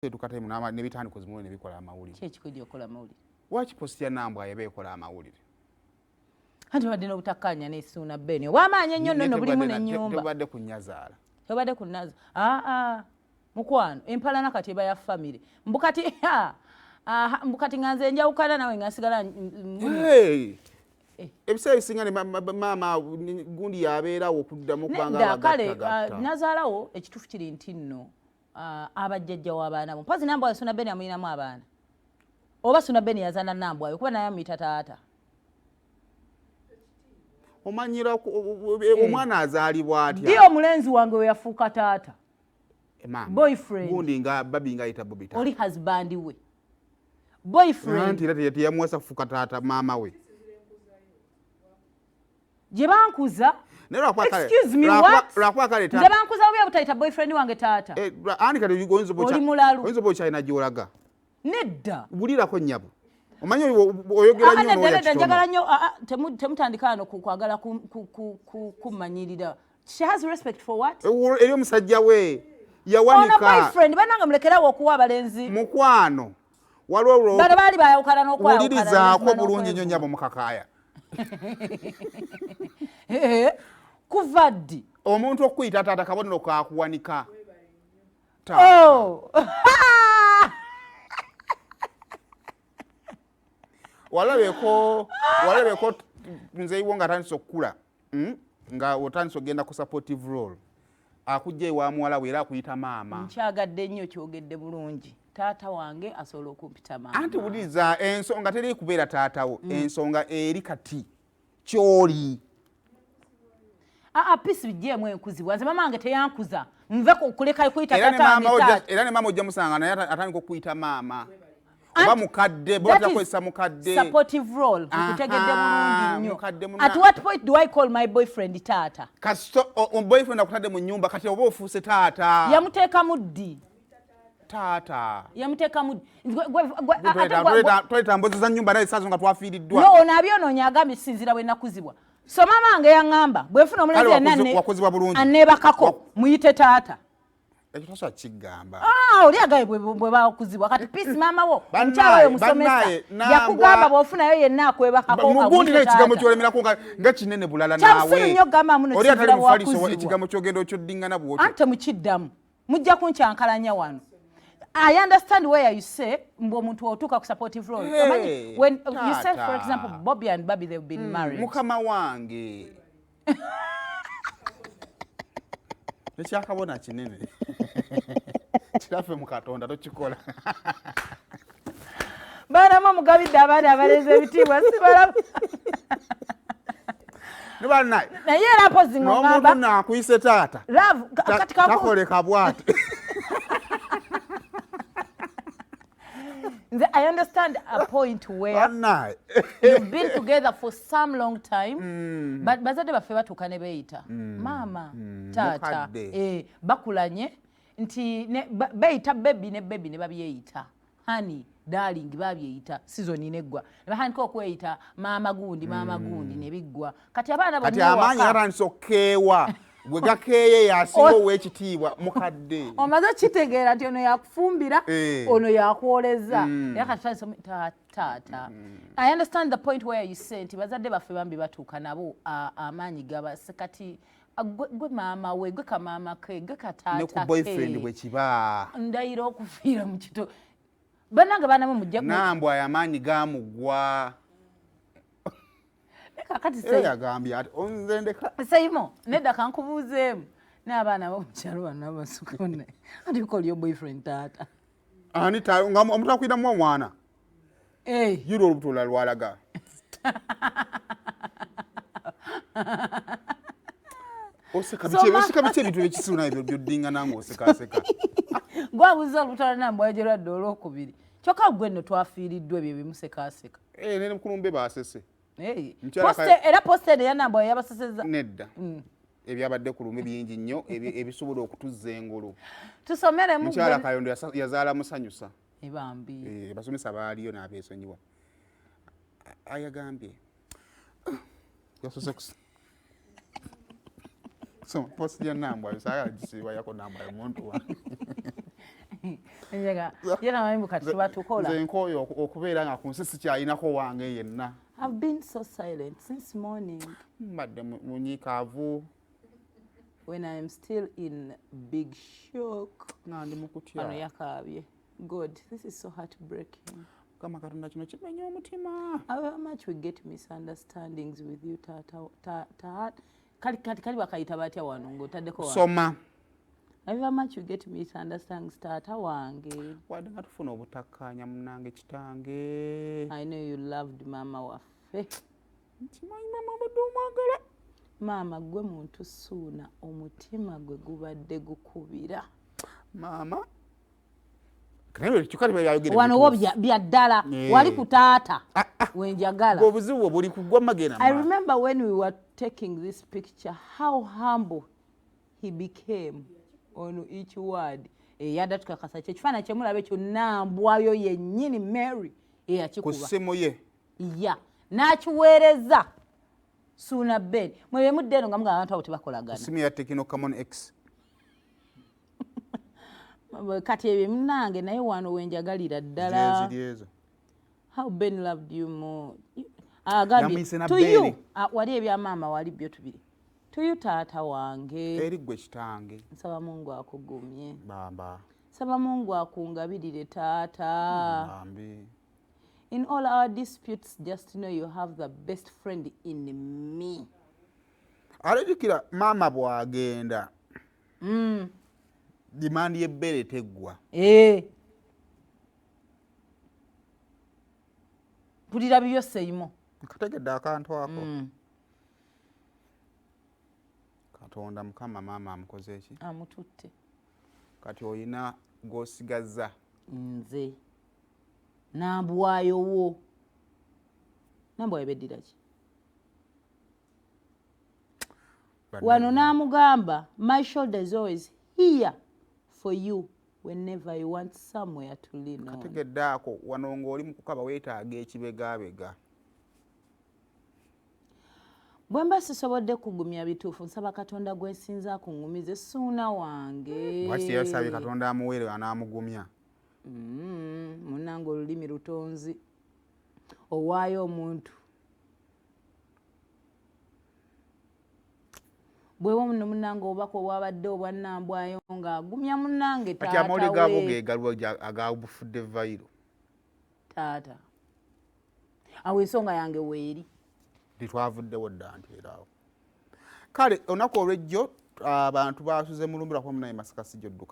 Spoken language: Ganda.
tukate munama ne bitandiko zimwe ne bikola amawulire. Kyekikujja okola amawulire. Waki post ya Nambwa yabe ekola amawulire. Hati wadde n'obutakkaanya n'essuuna Beni. Wamaanyi ennyo nno bulimu n'ennyumba. Tobadde kunyazaala. Tobadde kunnaza. Mukwano empalana kati eba ya family. Mbukati mbukati nganze njawukana nawe ngasigala. Ebiseera ebisinga ne maama gundi yabeerawo okuddamu kubanga kale nazaalawo ekituufu kiri nti nno abajjajja w'abaana bo. Mpazi Nambwa Ssuuna Beni amuyinamu abaana. Oba Ssuuna Beni yazaala Nambwa kuba naye amuyita taata. Omanyira omwana azaalibwa atya. Ndio omulenzi wange we yafuuka taata. Boyfriend. Gundi nga babi nga ayita Bobby taata. Oli husband we. Boyfriend. Anti era teyamuwasa kufuuka taata maama we. Gye bankuza. Excuse me, what? Gye bankuza oba butayita boyfriend wange taata. Ani kati oyinza oba okyalina gy'olaga. Nedda. Bulirako nnyabo. Omanyi oyogera nnyo n'oya njagala nnyo temutandika wano kwagala kummanyirira. She has respect for what? Eri omusajja we yawanika. Ono boyfriend bananga mulekerawo okuwa abalenzi. Mukwano. Waliwo bano baali bayawukana n'okwawukana. Wulirizaako bulungi nnyo nnyabo mukakaaya. Kuva ddi omuntu okuyita taata kabonero kakuwanika. Walabeko nze iwo nga atandise okukula nga otandise ogenda ku supportive role akujja ewa muwala we era akuyita maama. Nkyagadde nnyo kyogedde bulungi. Taata wange asobola okumpita maama. Anti wuliriza ensonga teri kubeera taatawo ensonga eri kati kyoli. Pisi bijjeemu enkuzibwa nze mama wange teyankuza nve kuleka kuyita taata. Era ne maama ojja musanga naye atandika okuyita maama. Oba mukadde bw'otakozesa mukadde. Supportive role nkutegedde bulungi nnyo. At what point do I call my boyfriend taata? Kasito boyfriend akutadde mu nnyumba kati oba ofuuse taata. Yamuteeka muddi. Taata. Yamuteeka muddi. Twetambuzza nnyumba naye saazo nga twafiiriddwa. No, nabyonoonya agambye sinzira bwe nakuzibwa. So mama wange yaŋŋamba bwefuna omulenzi yenna anneebakako muyite taata. Ekyo tosobola kigamba. Oli agaye bwe bakuzibwa kati Peace maama wo mukyala oyo musomesa yakugamba bw'ofunayo yenna akwebakako mugundi n'ekigambo kyolemerako nga kinene bulala naawe. Kyamusiru nnyo okugamba muno kinzira bwakuzibwa. Ekigambo kyogenda okyoddingana bw'otyo. Ante mukiddamu mujja kunkyankalanya wano. I understand where you say omuntu otuuka ku supportive role. When you say for example Bobby and Baby they've been married. Mukama wange. Ekyakabona kinene. Kiraffe mu Katonda tokikola. Baana mugabidde abaana abalenzi ebitiibwa sibala. Naye era pozi ngamba. N'omuntu naakuyise taata. Love kati takoleka bw'ati. I understand a point where you've been together for some long time, but bazadde baffe batuuka ne beeyita maama taata bakulanye nti beeyita bebi ne babyeyita honey darling babyeyita season neggwa bahandika okweyita maama gundi ne biggwa kati abaana kati amaanyi atandise okkeewa gwe gakeeye yasinga ow'ekitiibwa mukadde. Omaze kitegeera nti ono yakufumbira ono yakwoleza taata. I understand the point where you say nti bazadde baffe bambi batuuka nabo amaanyi gabase kati gwe maama we gwe kamaama ke gwe kataata ke. Ne ku boyfriend bwe kiba. Ndayira okufiira mu kito. Bannange baanamu mujja. Nambwa y'amaanyi gaamugwa. Kakati yagambye ati onzendeka. Sayimo nedda kankubuuzeemu n'abaana b'omukyalo bano abasukune ati ko lyo boyfriend taata. Ani nga omuntu akwiramu omwana. Yiro olubutula lwalaga. Oseka bice ebintu ebikisuuna ebyo by'oddingana ng'osekaaseka. Gwabuuza olubutala Nambwa yagerwadde olwokubiri. Kyokka gwe nno twafiiriddwa ebyo ebimusekaaseka. Ne mukulumbe baasese. Era posted ya Nambwa yabaseseza. Nedda. Ebyabadde ku lume bingi nnyo ebisobola okutuzza engulu. Tusomere mu Mukyala Kayondo yazaala musanyusa. Ebambi. Basomesa baaliyo n'abeesonyiwa. Ayagambye. Yasose so post ya Nambwa yosaya gisiba yako Nambwa y'omuntu wange. Enjaga yena mambu kati tubatukola. Nze nkoyo okubeera nga ku nsi sikyalinako wange yenna. I've been so silent since morning. Mbadde munyikaavu. When I am still in big shock. Nga ndi mu kutya. Ano yakaabye. God, this is so heartbreaking. Kama Katonda kino kimenya omutima. How much we get misunderstandings with you, Tata. Kali bakayita batya wano ng'otaddeko wano. Soma. How much you get misunderstandings, Tata wange. Wadde nga tufuna obutakkaanya munnange kitange. I know you loved mama waffe. Nkimanyi mama abadde omwagala. Maama gwe muntu suuna omutima gwe gubadde gukubira. Maama. Wano wo bya ddala wali ku taata wenjagala. Obuzibu buli kugwa magena. I remember when we were taking this picture how humble he became on each word. Yadda tukakasa kyekifaananyi kye mulabe kyonna mbwayo yennyini Mary eyakikuba. Ku ssimu ye. Ya n'akiweereza Suuna Ben. Mwe mudde eno nga muga abantu abo tebakolagana. Ssimu ya Tecno Camon X. Kati ebyo munnange naye wano wenjagalira ddala. Ezo. How Ben loved you more. To you. Wali ebya maama wali byo tubiri. To you taata wange. Eri gwe kitange. Nsaba Mungu akugumye. Bamba. Nsaba Mungu akungabirire taata. Bambi. In all our disputes, just know you have the best friend in me. Alejukira maama bwagenda. Dimandi y'ebbere teggwa. Mpulira bibyo Seimo. Kategedde akantu ako. Katonda Mukama maama amukoze ki? Amututte. Kati oyina gw'osigazza. Nze. Nambwayowo. Nambwayo beddira ki? Wano n'amugamba, my shoulder is always here for you whenever you want somewhere to lean on. Kategedde ako wano ng'oli mu kukaba weetaaga ekibegaabega. Bwe mba sisobodde kugumya bituufu nsaba Katonda gwe nsinza akuŋŋumize Suuna wange. Bw'akiti yasabye Katonda amuweere anaamugumya. Munnange olulimi lutonzi. Owaayo omuntu. Bwewo muno munnange obubaka obwabadde obwannambwayo ng'agumya munnange taata we. Kati amawulire gaabo geegaluwa agabufudde vayiro. Taata. Awo ensonga yange weeri. Titwavuddewo dda nti era awo. Kale olunaku olw'ejjo abantu baasuze mulumbira kwa munaye Masaka sijjo dduka.